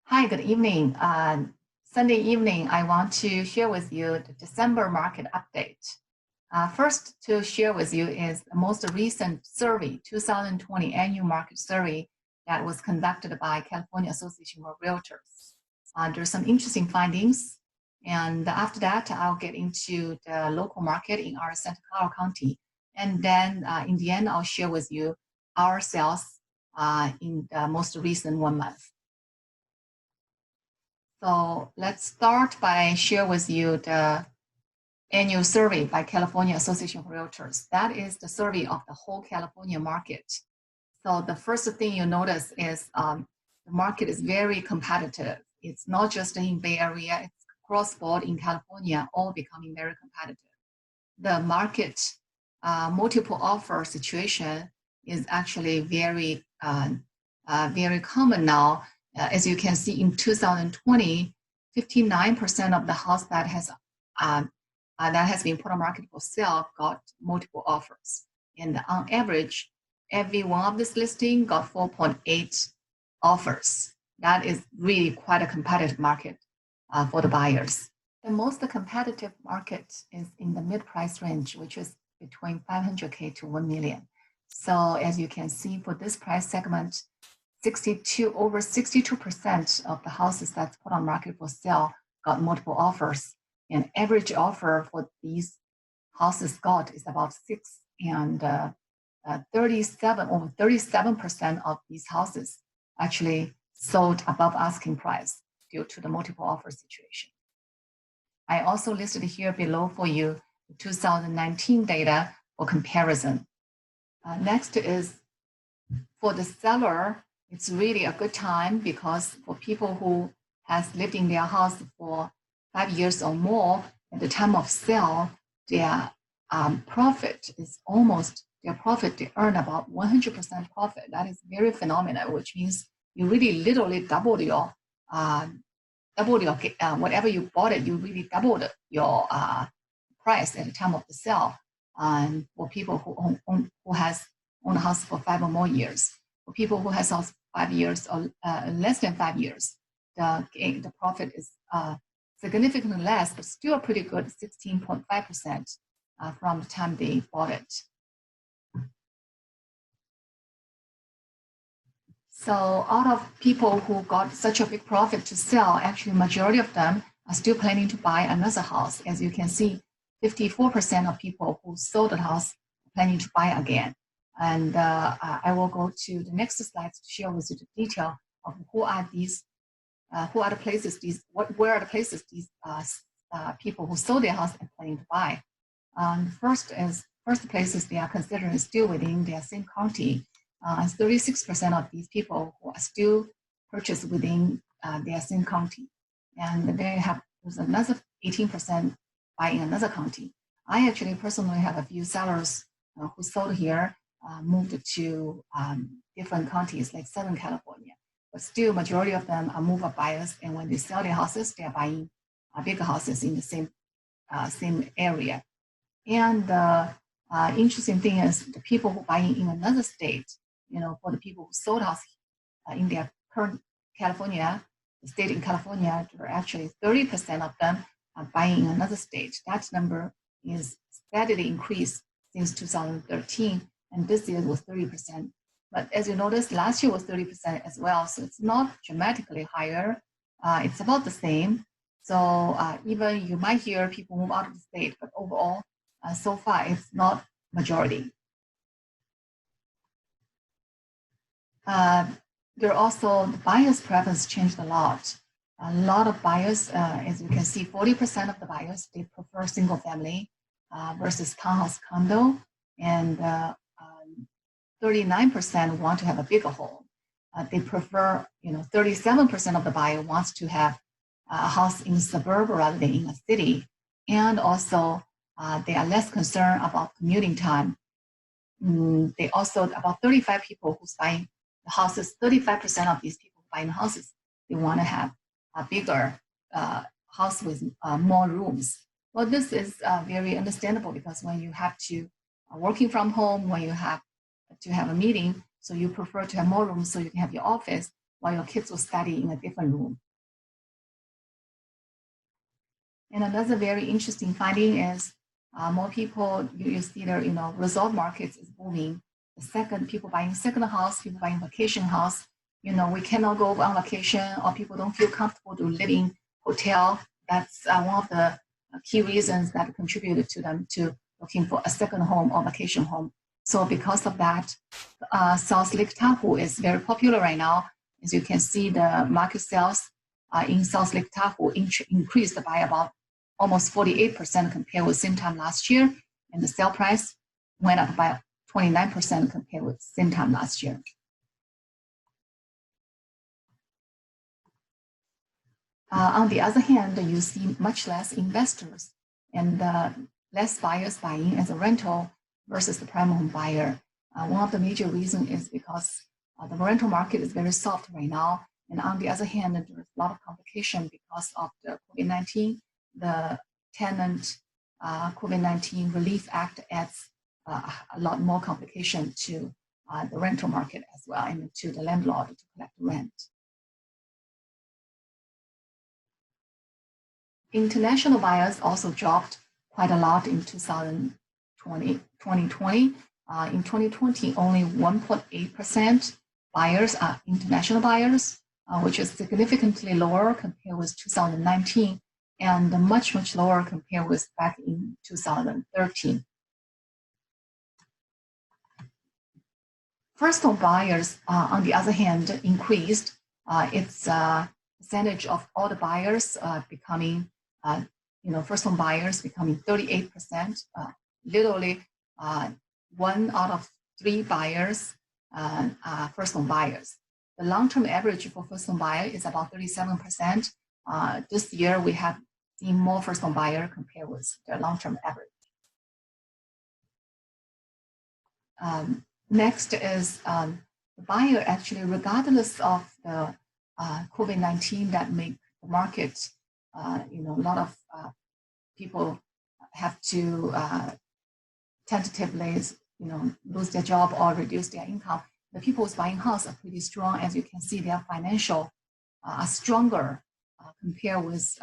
Hi, good evening. Sunday evening, I want to share with you the December market update. First to share with you is the most recent survey, 2020 Annual Market Survey that was conducted by California Association of Realtors. There's some interesting findings. And after that, I'll get into the local market in our Santa Clara County. And then in the end, I'll share with you our sales in the most recent 1 month. So let's start by share with you the annual survey by California Association of Realtors. That is the survey of the whole California market. So the first thing you notice is the market is very competitive. It's not just in Bay Area, it's cross-board in California, all becoming very competitive. The market multiple offer situation is actually very common now. As you can see, in 2020, 59% of the house that has been put on market for sale got multiple offers. And on average, every one of this listing got 4.8 offers. That is really quite a competitive market for the buyers. The most competitive market is in the mid-price range, which is between $500K to $1 million. So as you can see, for this price segment, over 62% of the houses that's put on market for sale got multiple offers. And average offer for these houses got is about 6, and over 37% of these houses actually sold above asking price due to the multiple offer situation. I also listed here below for you the 2019 data for comparison. Next is for the seller. It's really a good time because for people who has lived in their house for 5 years or more, at the time of sale, their profit is they earn about 100% profit. That is very phenomenal, which means you really literally doubled your whatever you bought it, you really doubled your price at the time of the sale. And for people who has owned a house for 5 or more years. For people who has house 5 years or less than 5 years, the profit is significantly less, but still pretty good, 16.5% from the time they bought it. So out of people who got such a big profit to sell, actually majority of them are still planning to buy another house. As you can see, 54% of people who sold the house are planning to buy again. And I will go to the next slide to share with you the detail of where are the places these people who sold their house and planning to buy. First places they are considering still within their same county. 36% of these people who are still purchased within their same county, and there's another 18% buying another county. I actually personally have a few sellers who sold here. Moved to different counties like Southern California, but still majority of them are move-up buyers, and when they sell their houses, they are buying bigger houses in the same area. And the interesting thing is the people who are buying in another state, for the people who sold house in their current California, the state in California, there are actually 30% of them are buying in another state. That number is steadily increased since 2013. And this year was 30%. But as you notice, last year was 30% as well. So it's not dramatically higher. It's about the same. So even you might hear people move out of the state, but overall, so far, it's not majority. There also, the buyers' preference changed a lot. A lot of buyers, as you can see, 40% of the buyers, they prefer single family versus townhouse condo. And 39% want to have a bigger home. They prefer, 37% of the buyer wants to have a house in a suburb rather than in a city. And also, they are less concerned about commuting time. They also, about 35 people who's buying the houses, 35% of these people buying houses, they want to have a bigger house with more rooms. Well, this is very understandable because when you have to working from home, when you have to have a meeting, so you prefer to have more rooms so you can have your office. while your kids will study in a different room. And another very interesting finding is more people, you see there, resort markets is booming. The second, people buying second house, people buying vacation house. We cannot go on vacation, or people don't feel comfortable to live in hotel. That's one of the key reasons that contributed to them to looking for a second home or vacation home. So because of that, South Lake Tahoe is very popular right now. As you can see, the market sales in South Lake Tahoe increased by about almost 48% compared with same time last year, and the sale price went up by 29% compared with same time last year. On the other hand, you see much less investors and less buyers buying as a rental versus the prime home buyer. One of the major reasons is because the rental market is very soft right now. And on the other hand, there's a lot of complication because of the COVID-19. The Tenant COVID-19 Relief Act adds a lot more complication to the rental market as well, and to the landlord to collect rent. International buyers also dropped quite a lot in 2020. In 2020, only 1.8% buyers are international buyers, which is significantly lower compared with 2019, and much, much lower compared with back in 2013. First home buyers, on the other hand, increased. Its percentage of all the buyers becoming, first home buyers becoming 38%. Literally, 1 out of 3 buyers are first home buyers. The long-term average for first home buyer is about 37%. This year, we have seen more first home buyer compared with the long-term average. Next is the buyer actually, regardless of the COVID-19 that make the market, a lot of people have to tentatively, lose their job or reduce their income. The people who's buying house are pretty strong. As you can see, their financial are stronger compared with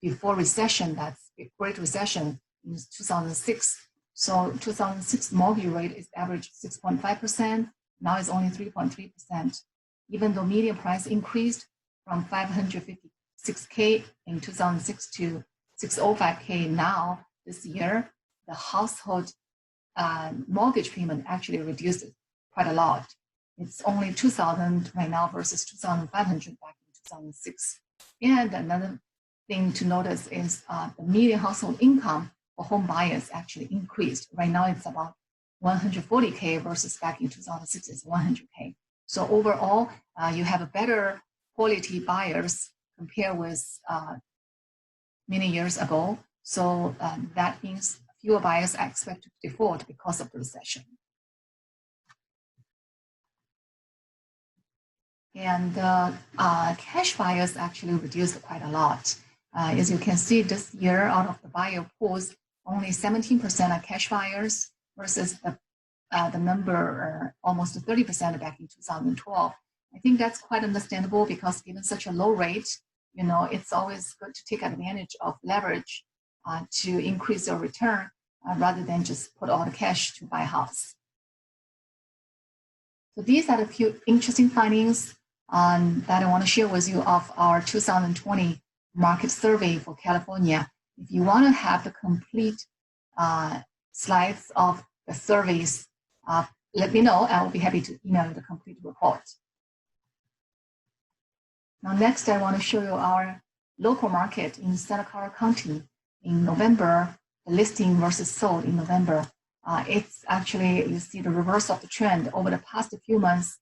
before recession. That's the Great Recession in 2006. So 2006 mortgage rate is average 6.5%. Now it's only 3.3%. Even though median price increased from $556K in 2006 to $605K now this year, the household mortgage payment actually reduced quite a lot. It's only $2,000 right now versus $2,500 back in 2006. And another thing to notice is the median household income for home buyers actually increased. Right now it's about 140K versus back in 2006 is 100K. So overall, you have a better quality buyers compared with many years ago. So that means fewer buyers are expected to default because of the recession. And cash buyers actually reduced quite a lot. As you can see, this year, out of the buyer pools, only 17% are cash buyers versus the number almost 30% back in 2012. I think that's quite understandable because given such a low rate, it's always good to take advantage of leverage to increase your return rather than just put all the cash to buy a house. So these are the few interesting findings that I want to share with you of our 2020 market survey for California. If you want to have the complete slides of the surveys, let me know. I will be happy to email you the complete report. Now, next, I want to show you our local market in Santa Clara County in November, the listing versus sold in November. It's actually, you see the reverse of the trend over the past few months.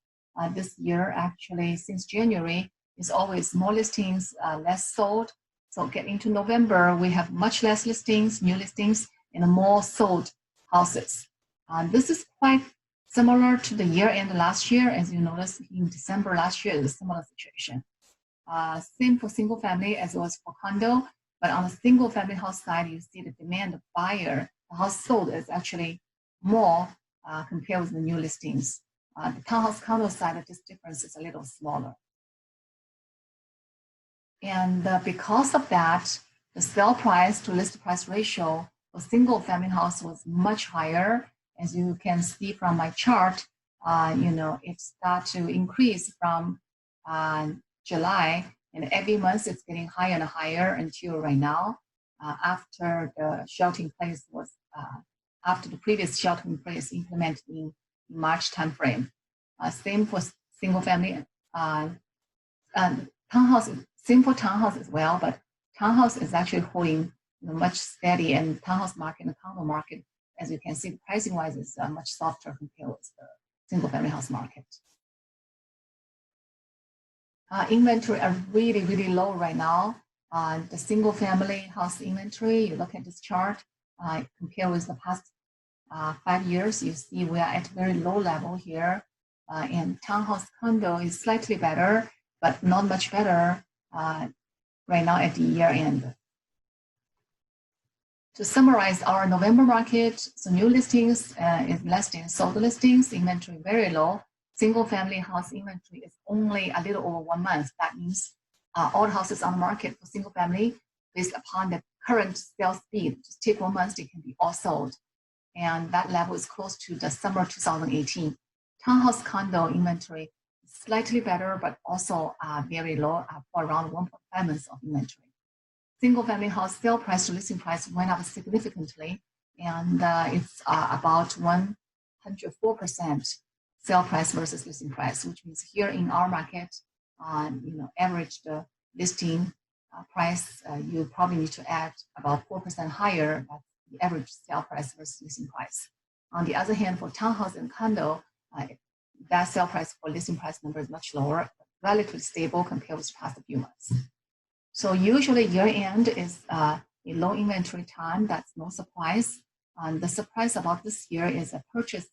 This year, actually, since January, is always more listings, less sold. So get into November, we have much less listings, new listings, and more sold houses. This is quite similar to the year end last year. As you notice, in December last year, it was a similar situation. Same for single family as well as for condo, but on the single family house side, you see the demand of buyer, the house sold is actually more compared with the new listings. The townhouse condo side, this difference is a little smaller. And because of that, the sale price to list price ratio for single family house was much higher. As you can see from my chart, it started to increase from July, and every month it's getting higher and higher until right now, after the shelter-in-place was after the previous shelter-in-place implemented in March timeframe. Same for single family townhouse, same for townhouse as well, but townhouse is actually holding much steady, and townhouse market and the condo market, as you can see, pricing wise is much softer compared with the single family house market. Inventory are really, really low right now. The single family house inventory, you look at this chart, compare with the past 5 years, you see we are at a very low level here. And townhouse condo is slightly better, but not much better right now at the year end. To summarize our November market, so new listings is less than sold listings, inventory very low. Single family house inventory is only a little over 1 month. That means all houses on the market for single family, based upon the current sales speed, just take 1 month, they can be all sold. And that level is close to the summer 2018. Townhouse condo inventory is slightly better, but also very low for around 1.5 months of inventory. Single family house sale price to listing price went up significantly, and it's about 104% sale price versus listing price, which means here in our market, average the listing price, you probably need to add about 4% higher. That's the average sale price versus listing price. On the other hand, for townhouse and condo, that sale price for listing price number is much lower, relatively stable compared with the past few months. So usually year end is a low inventory time. That's no surprise. The surprise about this year is a purchase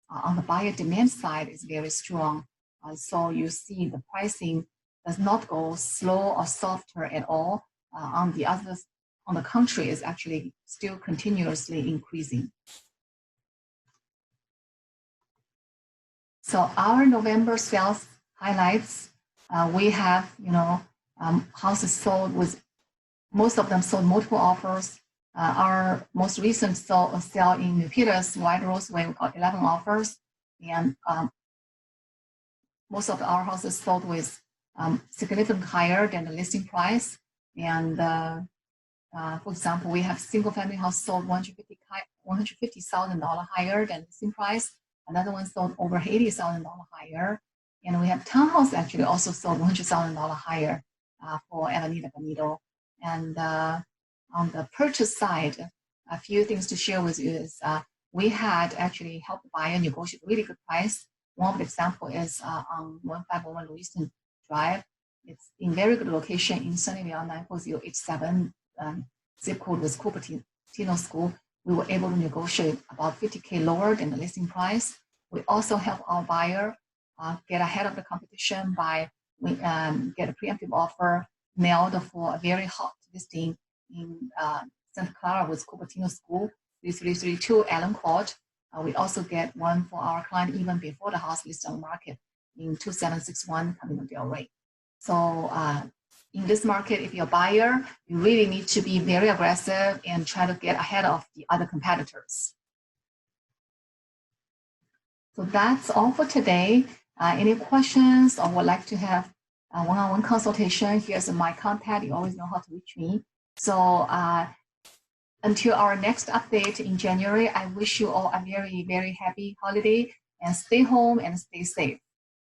on the buyer demand side is very strong. So you see the pricing does not go slow or softer at all. On the contrary, is actually still continuously increasing. So our November sales highlights, we have, houses sold with, most of them sold multiple offers. Our most recent sale in Milpitas, White Roseway, we got 11 offers. And most of our houses sold with significantly higher than the listing price. And for example, we have single family house sold $150,000 higher than listing price. Another one sold over $80,000 higher. And we have townhouse actually also sold $100,000 higher for Avenida Bonito. And on the purchase side, a few things to share with you is we had actually helped the buyer negotiate a really good price. One of the example is on 1501 Lewiston Drive. It's in very good location in Sunnyvale 94087. Zip code was Cupertino School. We were able to negotiate about $50K lower than the listing price. We also help our buyer get ahead of the competition by get a preemptive offer mailed for a very hot listing in Santa Clara with Cupertino School, 3332 Allen Court. We also get one for our client even before the house listed on the market in 2761 Camino del Rey. So in this market, if you're a buyer, you really need to be very aggressive and try to get ahead of the other competitors. So that's all for today. Any questions or would like to have a one-on-one consultation, here's my contact. You always know how to reach me. So until our next update in January, I wish you all a very, very happy holiday and stay home and stay safe.